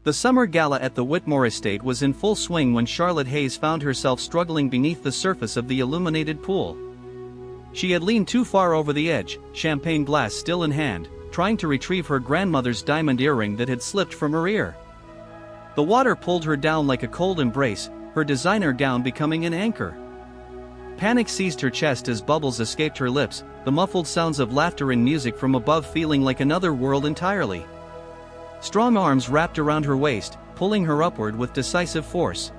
The summer gala at the Whitmore Estate was in full swing when Charlotte Hayes found herself struggling beneath the surface of the illuminated pool. She had leaned too far over the edge, champagne glass still in hand, trying to retrieve her grandmother's diamond earring that had slipped from her ear. The water pulled her down like a cold embrace, her designer gown becoming an anchor. Panic seized her chest as bubbles escaped her lips, the muffled sounds of laughter and music from above feeling like another world entirely. Strong arms wrapped around her waist, pulling her upward with decisive force.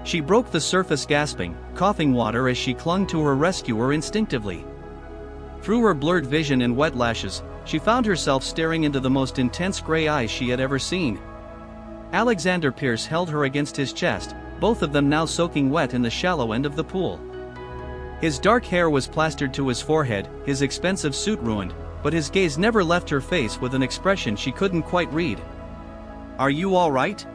She broke the surface gasping, coughing water as she clung to her rescuer instinctively. Through her blurred vision and wet lashes, she found herself staring into the most intense gray eyes she had ever seen. Alexander Pierce held her against his chest, both of them now soaking wet in the shallow end of the pool. His dark hair was plastered to his forehead, his expensive suit ruined, but his gaze never left her face with an expression she couldn't quite read. "Are you all right?"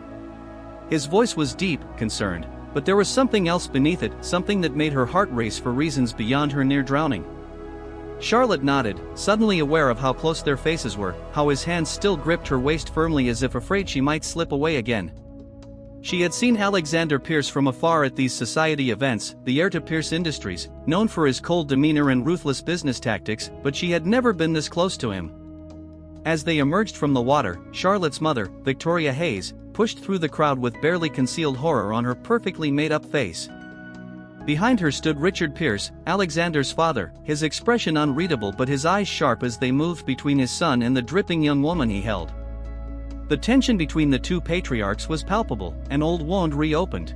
His voice was deep, concerned, but there was something else beneath it, something that made her heart race for reasons beyond her near drowning. Charlotte nodded, suddenly aware of how close their faces were, how his hands still gripped her waist firmly as if afraid she might slip away again. She had seen Alexander Pierce from afar at these society events, the heir to Pierce Industries, known for his cold demeanor and ruthless business tactics, but she had never been this close to him. As they emerged from the water, Charlotte's mother, Victoria Hayes, pushed through the crowd with barely concealed horror on her perfectly made-up face. Behind her stood Richard Pierce, Alexander's father, his expression unreadable but his eyes sharp as they moved between his son and the dripping young woman he held. The tension between the two patriarchs was palpable, an old wound reopened.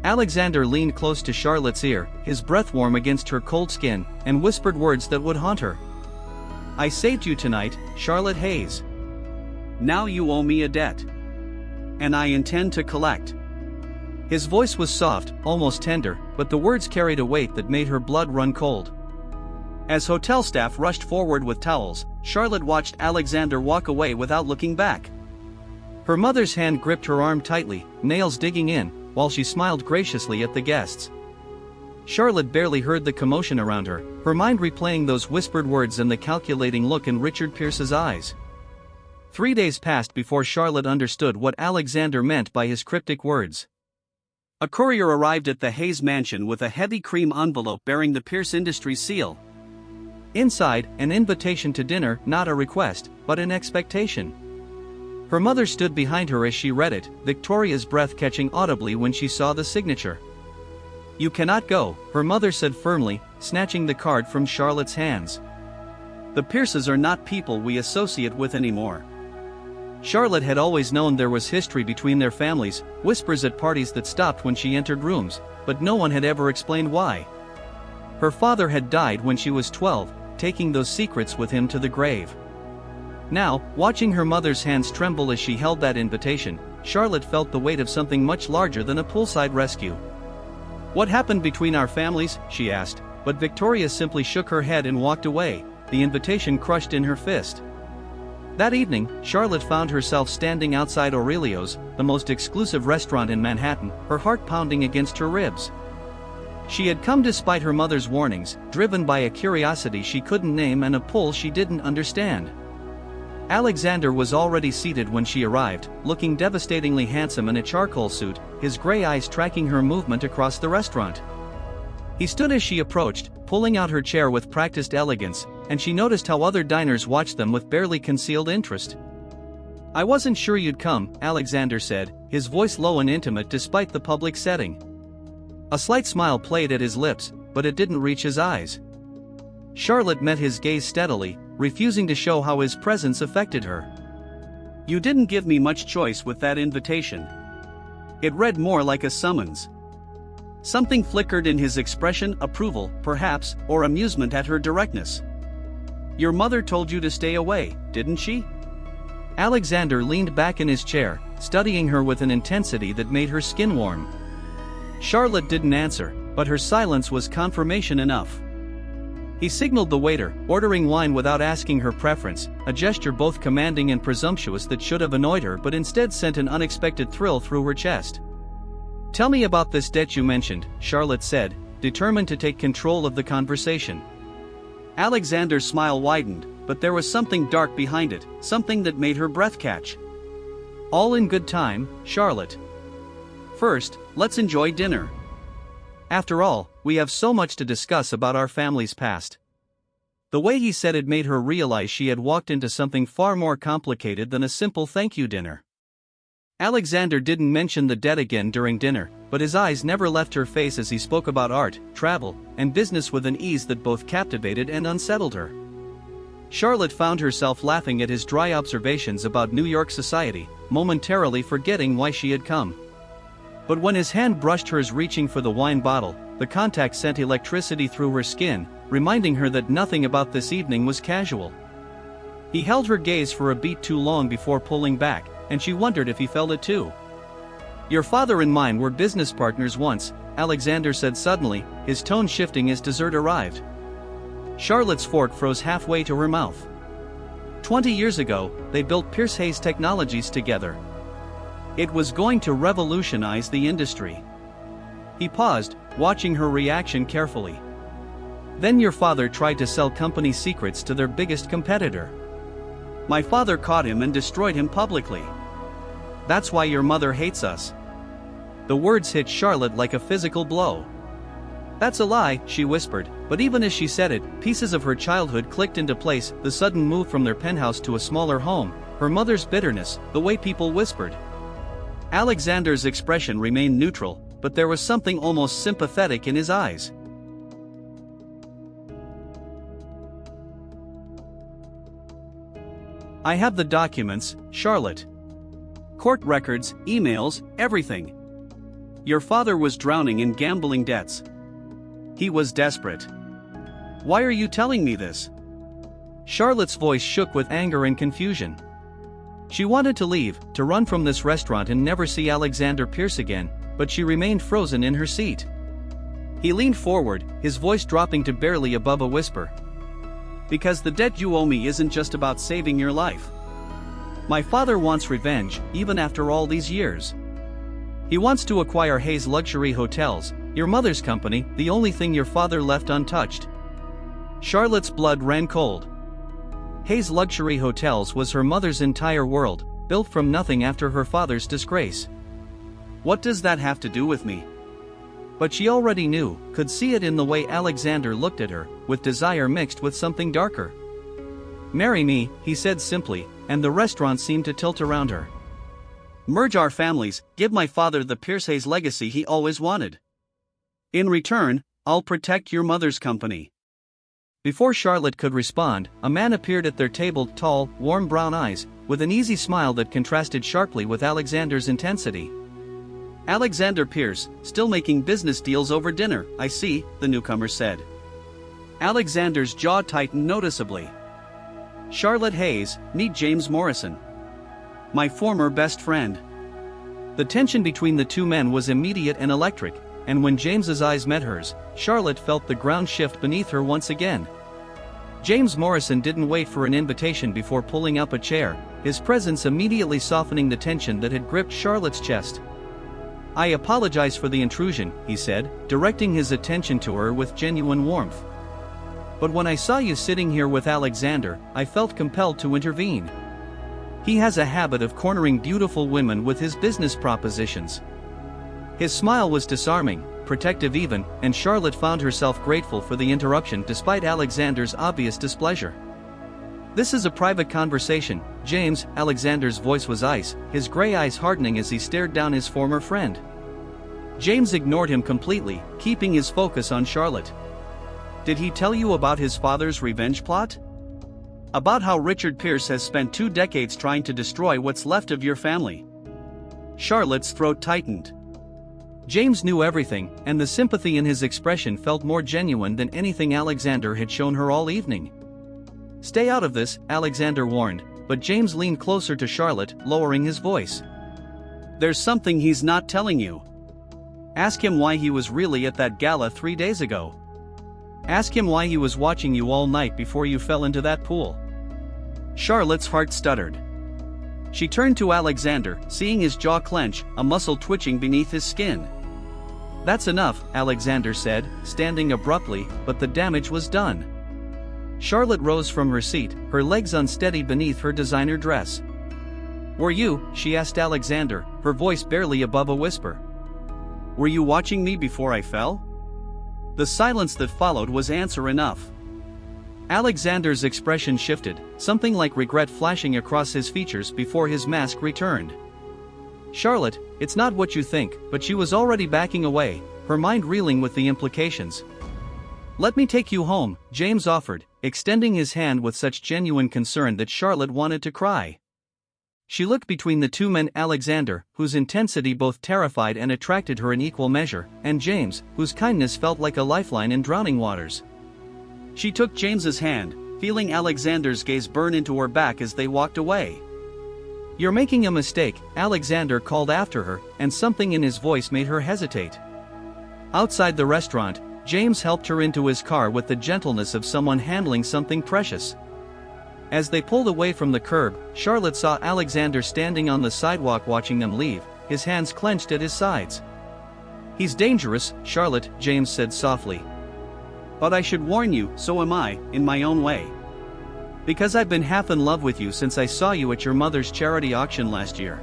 Alexander leaned close to Charlotte's ear, his breath warm against her cold skin, and whispered words that would haunt her. "I saved you tonight, Charlotte Hayes. Now you owe me a debt. And I intend to collect." His voice was soft, almost tender, but the words carried a weight that made her blood run cold. As hotel staff rushed forward with towels, Charlotte watched Alexander walk away without looking back. Her mother's hand gripped her arm tightly, nails digging in, while she smiled graciously at the guests. Charlotte barely heard the commotion around her, her mind replaying those whispered words and the calculating look in Richard Pierce's eyes. 3 days passed before Charlotte understood what Alexander meant by his cryptic words. A courier arrived at the Hayes mansion with a heavy cream envelope bearing the Pierce Industries seal. Inside, an invitation to dinner, not a request, but an expectation. Her mother stood behind her as she read it, Victoria's breath catching audibly when she saw the signature. "You cannot go," her mother said firmly, snatching the card from Charlotte's hands. "The Pierces are not people we associate with anymore." Charlotte had always known there was history between their families, whispers at parties that stopped when she entered rooms, but no one had ever explained why. Her father had died when she was 12, taking those secrets with him to the grave. Now, watching her mother's hands tremble as she held that invitation, Charlotte felt the weight of something much larger than a poolside rescue. "What happened between our families?" she asked, but Victoria simply shook her head and walked away, the invitation crushed in her fist. That evening, Charlotte found herself standing outside Aurelio's, the most exclusive restaurant in Manhattan, her heart pounding against her ribs. She had come despite her mother's warnings, driven by a curiosity she couldn't name and a pull she didn't understand. Alexander was already seated when she arrived, looking devastatingly handsome in a charcoal suit, his gray eyes tracking her movement across the restaurant. He stood as she approached, pulling out her chair with practiced elegance, and she noticed how other diners watched them with barely concealed interest. "I wasn't sure you'd come," Alexander said, his voice low and intimate despite the public setting. A slight smile played at his lips, but it didn't reach his eyes. Charlotte met his gaze steadily, refusing to show how his presence affected her. "You didn't give me much choice with that invitation." It read more like a summons. Something flickered in his expression, approval, perhaps, or amusement at her directness. "Your mother told you to stay away, didn't she?" Alexander leaned back in his chair, studying her with an intensity that made her skin warm. Charlotte didn't answer, but her silence was confirmation enough. He signaled the waiter, ordering wine without asking her preference, a gesture both commanding and presumptuous that should have annoyed her but instead sent an unexpected thrill through her chest. "Tell me about this debt you mentioned," Charlotte said, determined to take control of the conversation. Alexander's smile widened, but there was something dark behind it, something that made her breath catch. All in good time, Charlotte. First, let's enjoy dinner. After all, we have so much to discuss about our family's past. The way he said it made her realize she had walked into something far more complicated than a simple thank you dinner. Alexander didn't mention the debt again during dinner, but his eyes never left her face as he spoke about art, travel, and business with an ease that both captivated and unsettled her. Charlotte found herself laughing at his dry observations about New York society, momentarily forgetting why she had come. But when his hand brushed hers reaching for the wine bottle, the contact sent electricity through her skin, reminding her that nothing about this evening was casual. He held her gaze for a beat too long before pulling back, and she wondered if he felt it too. Your father and mine were business partners once, Alexander said suddenly, his tone shifting as dessert arrived. Charlotte's fork froze halfway to her mouth. 20 years ago, they built Pierce Hayes Technologies together. It was going to revolutionize the industry. He paused, watching her reaction carefully. Then your father tried to sell company secrets to their biggest competitor. My father caught him and destroyed him publicly. That's why your mother hates us. The words hit Charlotte like a physical blow. That's a lie, she whispered, but even as she said it, pieces of her childhood clicked into place, the sudden move from their penthouse to a smaller home, her mother's bitterness, the way people whispered. Alexander's expression remained neutral, but there was something almost sympathetic in his eyes. I have the documents, Charlotte. Court records, emails, everything. Your father was drowning in gambling debts. He was desperate. Why are you telling me this? Charlotte's voice shook with anger and confusion. She wanted to leave, to run from this restaurant and never see Alexander Pierce again, but she remained frozen in her seat. He leaned forward, his voice dropping to barely above a whisper. Because the debt you owe me isn't just about saving your life. My father wants revenge, even after all these years. He wants to acquire Hayes Luxury Hotels, your mother's company, the only thing your father left untouched. Charlotte's blood ran cold. Hayes Luxury Hotels was her mother's entire world, built from nothing after her father's disgrace. What does that have to do with me? But she already knew, could see it in the way Alexander looked at her, with desire mixed with something darker. Marry me, he said simply, and the restaurant seemed to tilt around her. Merge our families, give my father the Pierce Hayes legacy he always wanted. In return, I'll protect your mother's company. Before Charlotte could respond, a man appeared at their table, tall, warm brown eyes, with an easy smile that contrasted sharply with Alexander's intensity. Alexander Pierce, still making business deals over dinner, I see, the newcomer said. Alexander's jaw tightened noticeably. Charlotte Hayes, meet James Morrison. My former best friend. The tension between the two men was immediate and electric, and when James's eyes met hers, Charlotte felt the ground shift beneath her once again. James Morrison didn't wait for an invitation before pulling up a chair, his presence immediately softening the tension that had gripped Charlotte's chest. I apologize for the intrusion, he said, directing his attention to her with genuine warmth. But when I saw you sitting here with Alexander, I felt compelled to intervene. He has a habit of cornering beautiful women with his business propositions. His smile was disarming, protective even, and Charlotte found herself grateful for the interruption despite Alexander's obvious displeasure. This is a private conversation, James. Alexander's voice was ice, his gray eyes hardening as he stared down his former friend. James ignored him completely, keeping his focus on Charlotte. Did he tell you about his father's revenge plot? About how Richard Pierce has spent 2 decades trying to destroy what's left of your family? Charlotte's throat tightened. James knew everything, and the sympathy in his expression felt more genuine than anything Alexander had shown her all evening. Stay out of this, Alexander warned, but James leaned closer to Charlotte, lowering his voice. There's something he's not telling you. Ask him why he was really at that gala 3 days ago. Ask him why he was watching you all night before you fell into that pool. Charlotte's heart stuttered. She turned to Alexander, seeing his jaw clench, a muscle twitching beneath his skin. That's enough, Alexander said, standing abruptly, but the damage was done. Charlotte rose from her seat, her legs unsteady beneath her designer dress. "Were you?" she asked Alexander, her voice barely above a whisper. "Were you watching me before I fell?" The silence that followed was answer enough. Alexander's expression shifted, something like regret flashing across his features before his mask returned. "Charlotte, it's not what you think," but she was already backing away, her mind reeling with the implications. "Let me take you home," James offered, extending his hand with such genuine concern that Charlotte wanted to cry. She looked between the two men, Alexander, whose intensity both terrified and attracted her in equal measure, and James, whose kindness felt like a lifeline in drowning waters. She took James's hand, feeling Alexander's gaze burn into her back as they walked away. "You're making a mistake," Alexander called after her, and something in his voice made her hesitate. Outside the restaurant, James helped her into his car with the gentleness of someone handling something precious. As they pulled away from the curb, Charlotte saw Alexander standing on the sidewalk watching them leave, his hands clenched at his sides. "He's dangerous, Charlotte," James said softly. "But I should warn you, so am I, in my own way. Because I've been half in love with you since I saw you at your mother's charity auction last year."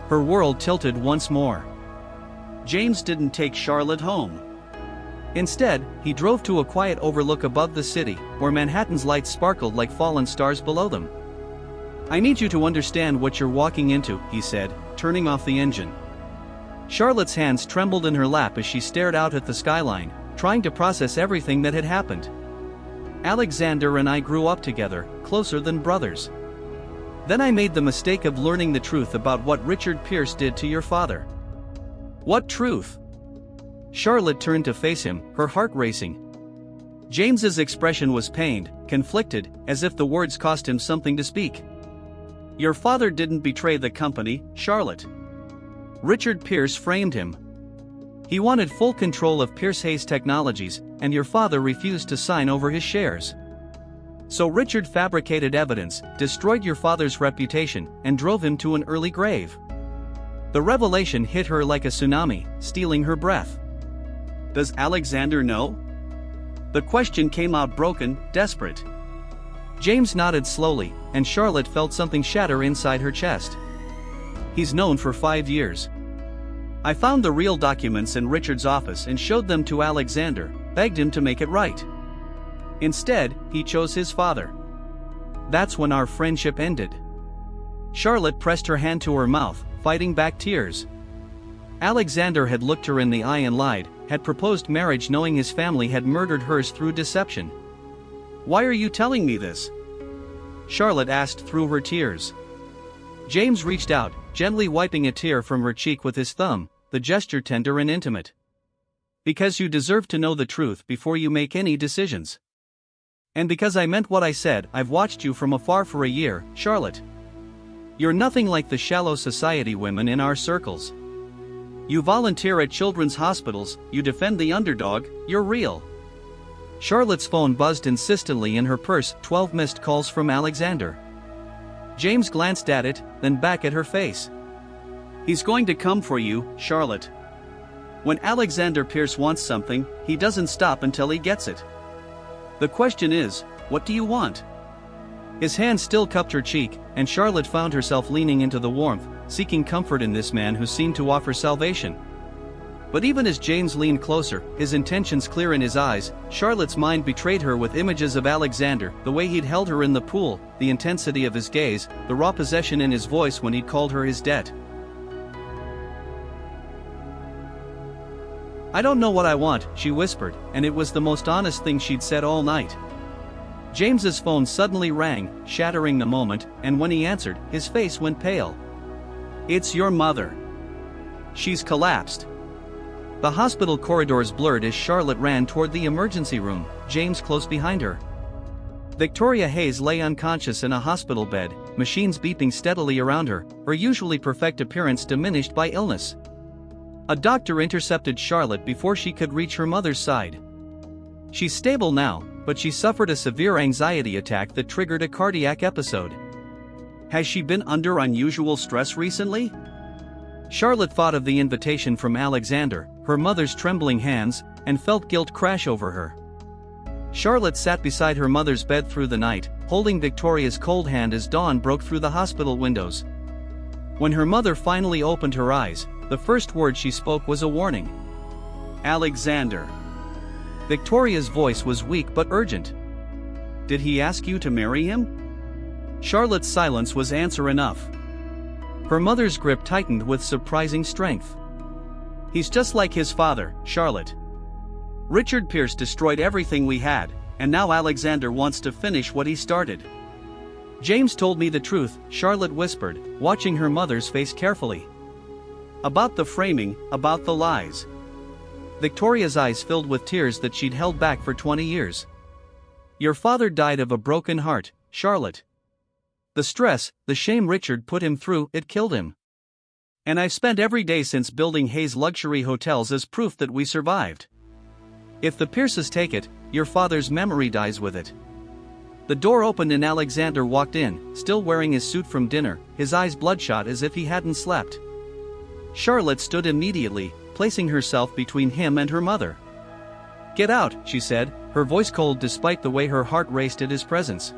Her world tilted once more. James didn't take Charlotte home. Instead, he drove to a quiet overlook above the city, where Manhattan's lights sparkled like fallen stars below them. "I need you to understand what you're walking into," he said, turning off the engine. Charlotte's hands trembled in her lap as she stared out at the skyline, trying to process everything that had happened. "Alexander and I grew up together, closer than brothers. Then I made the mistake of learning the truth about what Richard Pierce did to your father." "What truth?" Charlotte turned to face him, her heart racing. James's expression was pained, conflicted, as if the words cost him something to speak. "Your father didn't betray the company, Charlotte. Richard Pierce framed him. He wanted full control of Pierce Hayes Technologies, and your father refused to sign over his shares. So Richard fabricated evidence, destroyed your father's reputation, and drove him to an early grave." The revelation hit her like a tsunami, stealing her breath. "Does Alexander know?" The question came out broken, desperate. James nodded slowly, and Charlotte felt something shatter inside her chest. "He's known for 5 years. I found the real documents in Richard's office and showed them to Alexander, begged him to make it right. Instead, he chose his father. That's when our friendship ended." Charlotte pressed her hand to her mouth, fighting back tears. Alexander had looked her in the eye and lied, had proposed marriage knowing his family had murdered hers through deception. "Why are you telling me this?" Charlotte asked through her tears. James reached out, gently wiping a tear from her cheek with his thumb, the gesture tender and intimate. "Because you deserve to know the truth before you make any decisions. And because I meant what I said, I've watched you from afar for a year, Charlotte. You're nothing like the shallow society women in our circles. You volunteer at children's hospitals, you defend the underdog, you're real." Charlotte's phone buzzed insistently in her purse, 12 missed calls from Alexander. James glanced at it, then back at her face. "He's going to come for you, Charlotte. When Alexander Pierce wants something, he doesn't stop until he gets it. The question is, what do you want?" His hand still cupped her cheek, and Charlotte found herself leaning into the warmth, seeking comfort in this man who seemed to offer salvation. But even as James leaned closer, his intentions clear in his eyes, Charlotte's mind betrayed her with images of Alexander, the way he'd held her in the pool, the intensity of his gaze, the raw possession in his voice when he'd called her his debt. "I don't know what I want," she whispered, and it was the most honest thing she'd said all night. James's phone suddenly rang, shattering the moment, and when he answered, his face went pale. "It's your mother. She's collapsed." The hospital corridors blurred as Charlotte ran toward the emergency room, James close behind her. Victoria Hayes lay unconscious in a hospital bed, machines beeping steadily around her, her usually perfect appearance diminished by illness. A doctor intercepted Charlotte before she could reach her mother's side. "She's stable now, but she suffered a severe anxiety attack that triggered a cardiac episode." "Has she been under unusual stress recently?" Charlotte thought of the invitation from Alexander, her mother's trembling hands, and felt guilt crash over her. Charlotte sat beside her mother's bed through the night, holding Victoria's cold hand as dawn broke through the hospital windows. When her mother finally opened her eyes, the first word she spoke was a warning. "Alexander." Victoria's voice was weak but urgent. "Did he ask you to marry him?" Charlotte's silence was answer enough. Her mother's grip tightened with surprising strength. "He's just like his father, Charlotte. Richard Pierce destroyed everything we had, and now Alexander wants to finish what he started." "James told me the truth," Charlotte whispered, watching her mother's face carefully. "About the framing, about the lies." Victoria's eyes filled with tears that she'd held back for 20 years. "Your father died of a broken heart, Charlotte. The stress, the shame Richard put him through, it killed him. And I've spent every day since building Hayes luxury hotels as proof that we survived. If the Pierces take it, your father's memory dies with it." The door opened and Alexander walked in, still wearing his suit from dinner, his eyes bloodshot as if he hadn't slept. Charlotte stood immediately, placing herself between him and her mother. "Get out," she said, her voice cold despite the way her heart raced at his presence.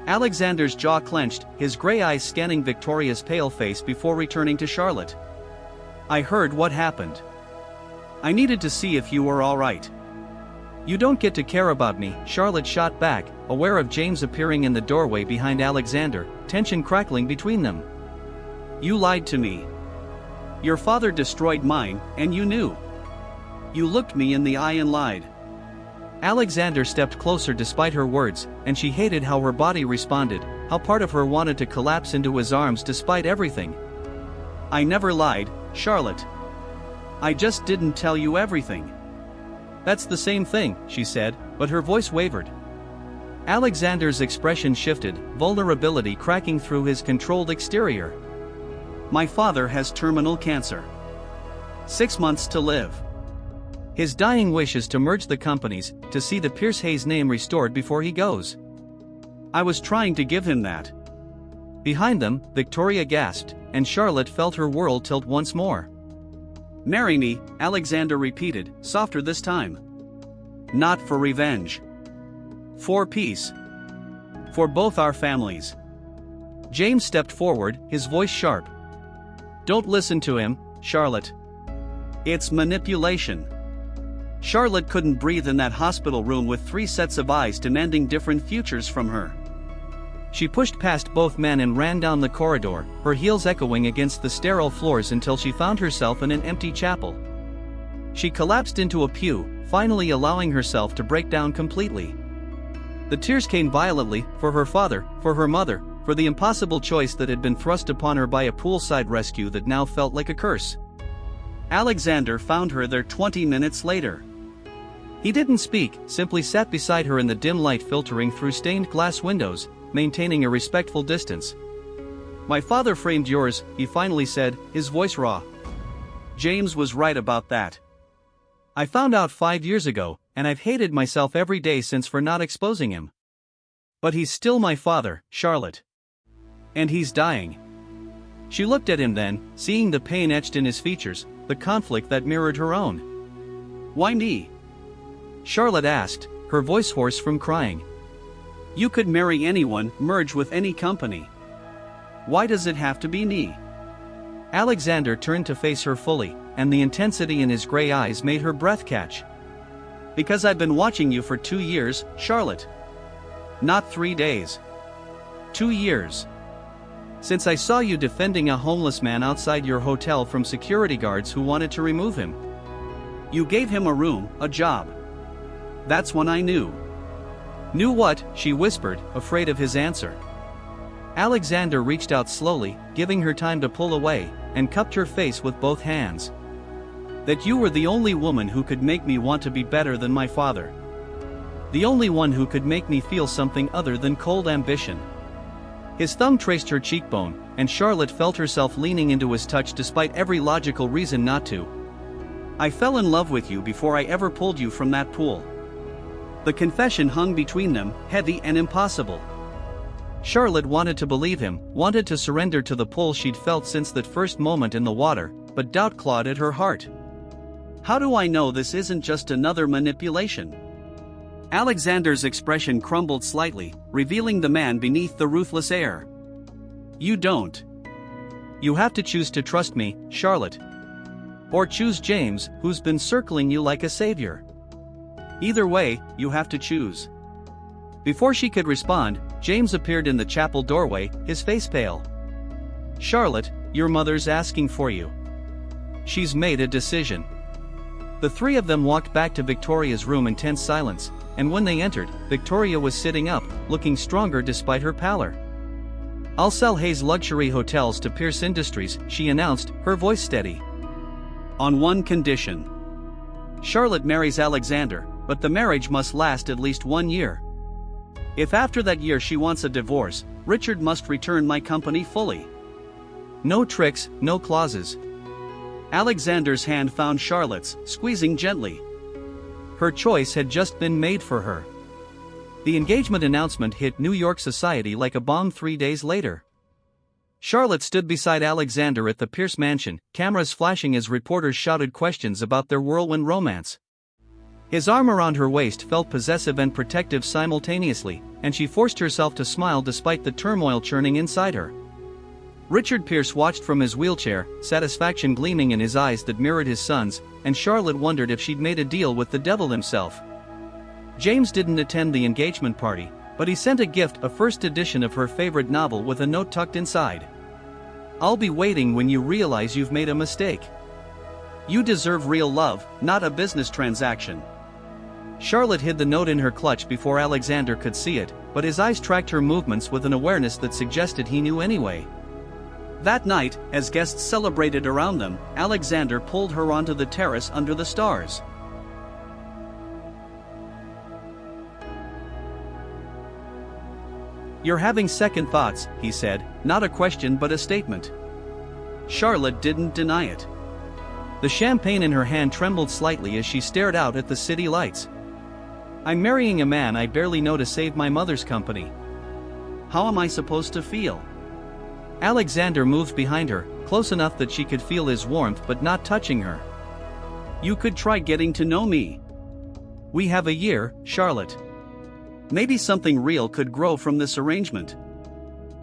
Alexander's jaw clenched, his gray eyes scanning Victoria's pale face before returning to Charlotte. "I heard what happened. I needed to see if you were all right." "You don't get to care about me," Charlotte shot back, aware of James appearing in the doorway behind Alexander, tension crackling between them. "You lied to me. Your father destroyed mine, and you knew. You looked me in the eye and lied." Alexander stepped closer despite her words, and she hated how her body responded, how part of her wanted to collapse into his arms despite everything. "I never lied, Charlotte. I just didn't tell you everything." "That's the same thing," she said, but her voice wavered. Alexander's expression shifted, vulnerability cracking through his controlled exterior. "My father has terminal cancer. 6 months to live. His dying wish is to merge the companies, to see the Pierce Hayes name restored before he goes. I was trying to give him that." Behind them, Victoria gasped, and Charlotte felt her world tilt once more. "Marry me," Alexander repeated, softer this time. "Not for revenge. For peace. For both our families." James stepped forward, his voice sharp. "Don't listen to him, Charlotte. It's manipulation." Charlotte couldn't breathe in that hospital room with 3 sets of eyes demanding different futures from her. She pushed past both men and ran down the corridor, her heels echoing against the sterile floors until she found herself in an empty chapel. She collapsed into a pew, finally allowing herself to break down completely. The tears came violently, for her father, for her mother, for the impossible choice that had been thrust upon her by a poolside rescue that now felt like a curse. Alexander found her there 20 minutes later. He didn't speak, simply sat beside her in the dim light filtering through stained glass windows, maintaining a respectful distance. "My father framed yours," he finally said, his voice raw. "James was right about that. I found out 5 years ago, and I've hated myself every day since for not exposing him. But he's still my father, Charlotte. And he's dying." She looked at him then, seeing the pain etched in his features, the conflict that mirrored her own. "Why me?" Charlotte asked, her voice hoarse from crying. "You could marry anyone, merge with any company. Why does it have to be me?" Alexander turned to face her fully, and the intensity in his gray eyes made her breath catch. "Because I've been watching you for 2 years, Charlotte. Not 3 days. 2 years. Since I saw you defending a homeless man outside your hotel from security guards who wanted to remove him. You gave him a room, a job. That's when I knew." "Knew what?" she whispered, afraid of his answer. Alexander reached out slowly, giving her time to pull away, and cupped her face with both hands. "That you were the only woman who could make me want to be better than my father. The only one who could make me feel something other than cold ambition." His thumb traced her cheekbone, and Charlotte felt herself leaning into his touch despite every logical reason not to. "I fell in love with you before I ever pulled you from that pool." The confession hung between them, heavy and impossible. Charlotte wanted to believe him, wanted to surrender to the pull she'd felt since that first moment in the water, but doubt clawed at her heart. "How do I know this isn't just another manipulation?" Alexander's expression crumbled slightly, revealing the man beneath the ruthless air. "You don't. You have to choose to trust me, Charlotte. Or choose James, who's been circling you like a savior. Either way, you have to choose." Before she could respond, James appeared in the chapel doorway, his face pale. "Charlotte, your mother's asking for you. She's made a decision." The three of them walked back to Victoria's room in tense silence, and when they entered, Victoria was sitting up, looking stronger despite her pallor. "I'll sell Hayes Luxury Hotels to Pierce Industries," she announced, her voice steady. "On one condition. Charlotte marries Alexander, but the marriage must last at least 1 year. If after that year she wants a divorce, Richard must return my company fully. No tricks, no clauses." Alexander's hand found Charlotte's, squeezing gently. Her choice had just been made for her. The engagement announcement hit New York society like a bomb 3 days later. Charlotte stood beside Alexander at the Pierce mansion, cameras flashing as reporters shouted questions about their whirlwind romance. His arm around her waist felt possessive and protective simultaneously, and she forced herself to smile despite the turmoil churning inside her. Richard Pierce watched from his wheelchair, satisfaction gleaming in his eyes that mirrored his son's, and Charlotte wondered if she'd made a deal with the devil himself. James didn't attend the engagement party, but he sent a gift, a first edition of her favorite novel with a note tucked inside. "I'll be waiting when you realize you've made a mistake. You deserve real love, not a business transaction." Charlotte hid the note in her clutch before Alexander could see it, but his eyes tracked her movements with an awareness that suggested he knew anyway. That night, as guests celebrated around them, Alexander pulled her onto the terrace under the stars. "You're having second thoughts," he said, not a question but a statement. Charlotte didn't deny it. The champagne in her hand trembled slightly as she stared out at the city lights. "I'm marrying a man I barely know to save my mother's company. How am I supposed to feel?" Alexander moved behind her, close enough that she could feel his warmth but not touching her. "You could try getting to know me. We have a year, Charlotte. Maybe something real could grow from this arrangement."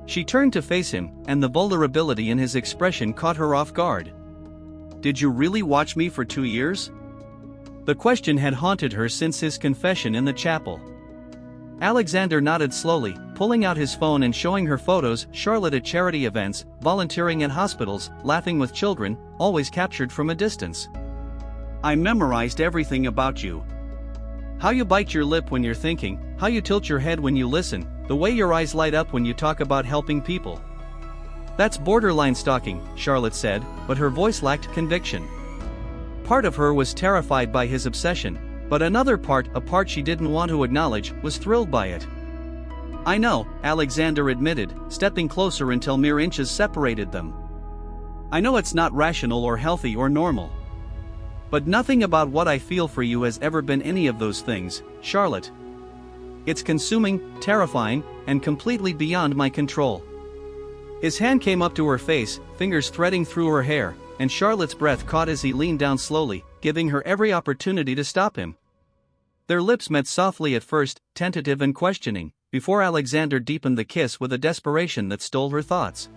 She turned to face him, and the vulnerability in his expression caught her off guard. "Did you really watch me for 2 years?" The question had haunted her since his confession in the chapel. Alexander nodded slowly, pulling out his phone and showing her photos, Charlotte at charity events, volunteering at hospitals, laughing with children, always captured from a distance. "I memorized everything about you. How you bite your lip when you're thinking, how you tilt your head when you listen, the way your eyes light up when you talk about helping people." "That's borderline stalking," Charlotte said, but her voice lacked conviction. Part of her was terrified by his obsession, but another part, a part she didn't want to acknowledge, was thrilled by it. "I know," Alexander admitted, stepping closer until mere inches separated them. "I know it's not rational or healthy or normal. But nothing about what I feel for you has ever been any of those things, Charlotte. It's consuming, terrifying, and completely beyond my control." His hand came up to her face, fingers threading through her hair, and Charlotte's breath caught as he leaned down slowly, giving her every opportunity to stop him. Their lips met softly at first, tentative and questioning, before Alexander deepened the kiss with a desperation that stole her thoughts.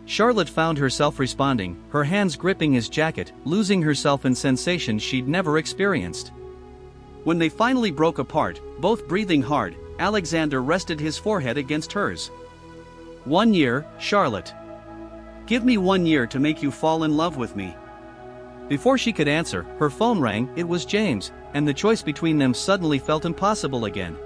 Charlotte found herself responding, her hands gripping his jacket, losing herself in sensations she'd never experienced. When they finally broke apart, both breathing hard, Alexander rested his forehead against hers. "1 year, Charlotte. Give me 1 year to make you fall in love with me." Before she could answer, her phone rang. It was James, and the choice between them suddenly felt impossible again.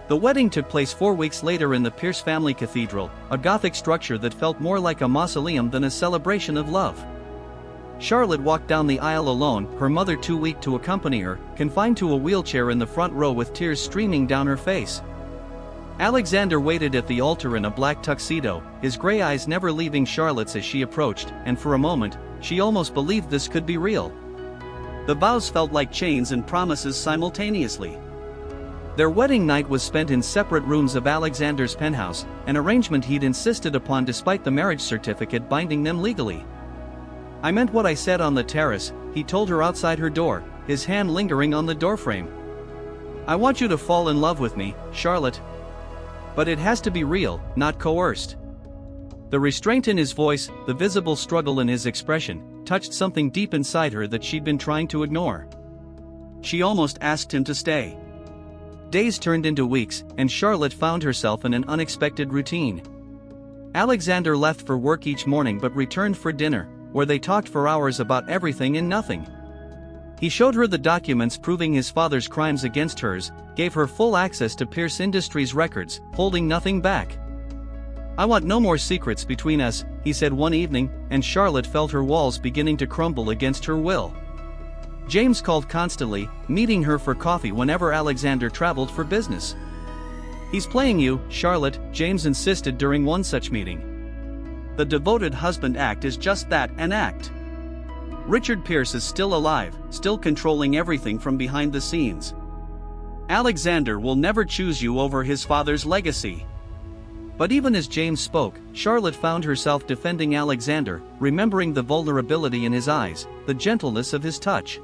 The wedding took place 4 weeks later in the Pierce family cathedral, a Gothic structure that felt more like a mausoleum than a celebration of love. Charlotte walked down the aisle alone, her mother too weak to accompany her, confined to a wheelchair in the front row with tears streaming down her face. Alexander waited at the altar in a black tuxedo, his gray eyes never leaving Charlotte's as she approached, and for a moment, she almost believed this could be real. The vows felt like chains and promises simultaneously. Their wedding night was spent in separate rooms of Alexander's penthouse, an arrangement he'd insisted upon despite the marriage certificate binding them legally. "I meant what I said on the terrace," he told her outside her door, his hand lingering on the doorframe. "I want you to fall in love with me, Charlotte. But it has to be real, not coerced." The restraint in his voice, the visible struggle in his expression, touched something deep inside her that she'd been trying to ignore. She almost asked him to stay. Days turned into weeks, and Charlotte found herself in an unexpected routine. Alexander left for work each morning but returned for dinner, where they talked for hours about everything and nothing. He showed her the documents proving his father's crimes against hers, gave her full access to Pierce Industries records, holding nothing back. "I want no more secrets between us," he said one evening, and Charlotte felt her walls beginning to crumble against her will. James called constantly, meeting her for coffee whenever Alexander traveled for business. "He's playing you, Charlotte," James insisted during one such meeting. The devoted husband act is just that, an act. Richard Pierce is still alive, still controlling everything from behind the scenes. Alexander will never choose you over his father's legacy. But even as James spoke, Charlotte found herself defending Alexander, remembering the vulnerability in his eyes, the gentleness of his touch.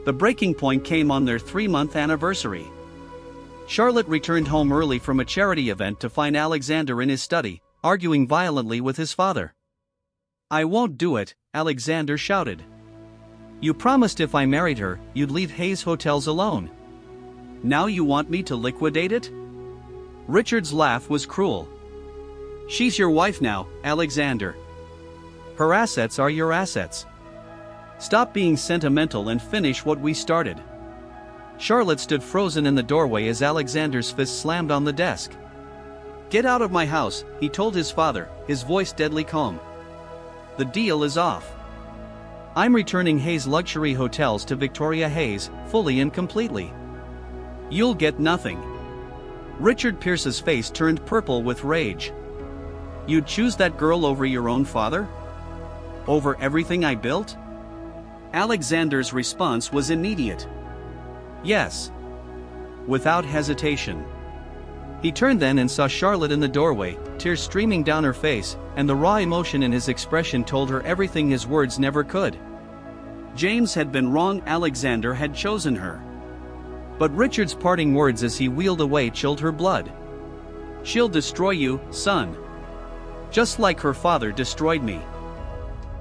The breaking point came on their 3-month anniversary. Charlotte returned home early from a charity event to find Alexander in his study, arguing violently with his father. "I won't do it," Alexander shouted. "You promised if I married her, you'd leave Hayes Hotels alone. Now you want me to liquidate it?" Richard's laugh was cruel. "She's your wife now, Alexander. Her assets are your assets. Stop being sentimental and finish what we started." Charlotte stood frozen in the doorway as Alexander's fist slammed on the desk. "Get out of my house," he told his father, his voice deadly calm. "The deal is off. I'm returning Hayes Luxury Hotels to Victoria Hayes, fully and completely. You'll get nothing." Richard Pierce's face turned purple with rage. "You'd choose that girl over your own father? Over everything I built?" Alexander's response was immediate. "Yes." Without hesitation. He turned then and saw Charlotte in the doorway, tears streaming down her face, and the raw emotion in his expression told her everything his words never could. James had been wrong, Alexander had chosen her. But Richard's parting words as he wheeled away chilled her blood. "She'll destroy you, son. Just like her father destroyed me."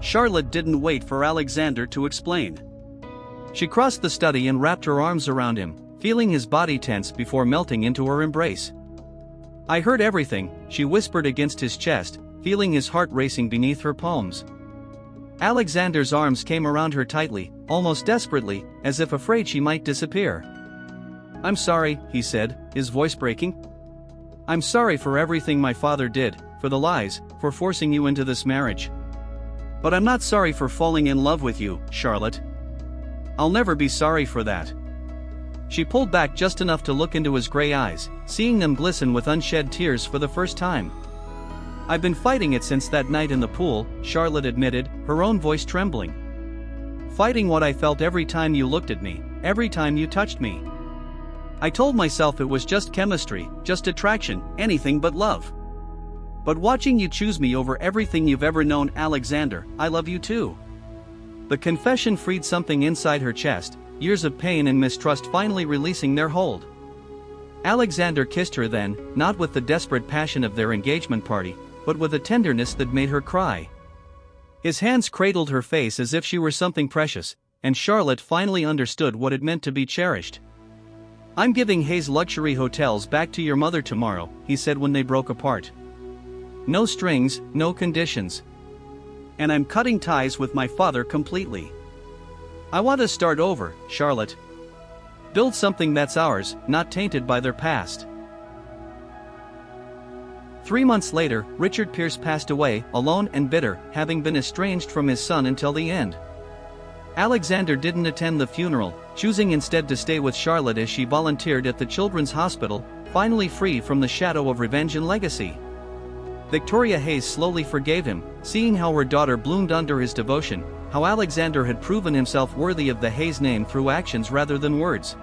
Charlotte didn't wait for Alexander to explain. She crossed the study and wrapped her arms around him, feeling his body tense before melting into her embrace. "I heard everything," she whispered against his chest, feeling his heart racing beneath her palms. Alexander's arms came around her tightly, almost desperately, as if afraid she might disappear. "I'm sorry," he said, his voice breaking. "I'm sorry for everything my father did, for the lies, for forcing you into this marriage. But I'm not sorry for falling in love with you, Charlotte. I'll never be sorry for that." She pulled back just enough to look into his gray eyes, seeing them glisten with unshed tears for the first time. "I've been fighting it since that night in the pool," Charlotte admitted, her own voice trembling. "Fighting what I felt every time you looked at me, every time you touched me. I told myself it was just chemistry, just attraction, anything but love. But watching you choose me over everything you've ever known, Alexander, I love you too." The confession freed something inside her chest, years of pain and mistrust finally releasing their hold. Alexander kissed her then, not with the desperate passion of their engagement party, but with a tenderness that made her cry. His hands cradled her face as if she were something precious, and Charlotte finally understood what it meant to be cherished. "I'm giving Hayes Luxury Hotels back to your mother tomorrow," he said when they broke apart. "No strings, no conditions. And I'm cutting ties with my father completely. I want to start over, Charlotte. Build something that's ours, not tainted by their past." 3 months later, Richard Pierce passed away, alone and bitter, having been estranged from his son until the end. Alexander didn't attend the funeral, choosing instead to stay with Charlotte as she volunteered at the Children's Hospital, finally free from the shadow of revenge and legacy. Victoria Hayes slowly forgave him, seeing how her daughter bloomed under his devotion, how Alexander had proven himself worthy of the Hayes name through actions rather than words.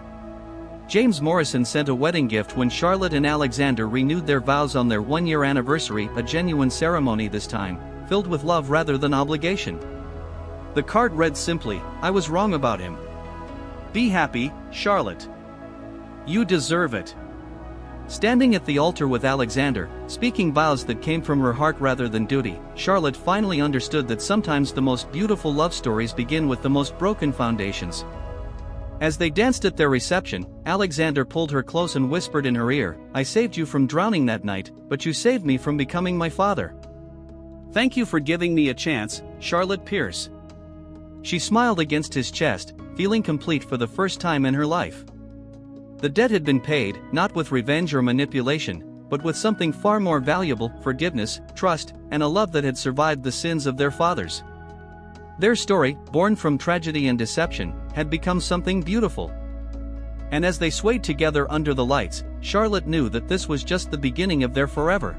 James Morrison sent a wedding gift when Charlotte and Alexander renewed their vows on their 1-year anniversary, a genuine ceremony this time, filled with love rather than obligation. The card read simply, "I was wrong about him. Be happy, Charlotte. You deserve it." Standing at the altar with Alexander, speaking vows that came from her heart rather than duty, Charlotte finally understood that sometimes the most beautiful love stories begin with the most broken foundations. As they danced at their reception, Alexander pulled her close and whispered in her ear, "I saved you from drowning that night, but you saved me from becoming my father. Thank you for giving me a chance, Charlotte Pierce." She smiled against his chest, feeling complete for the first time in her life. The debt had been paid, not with revenge or manipulation, but with something far more valuable: forgiveness, trust, and a love that had survived the sins of their fathers. Their story, born from tragedy and deception, had become something beautiful. And as they swayed together under the lights, Charlotte knew that this was just the beginning of their forever.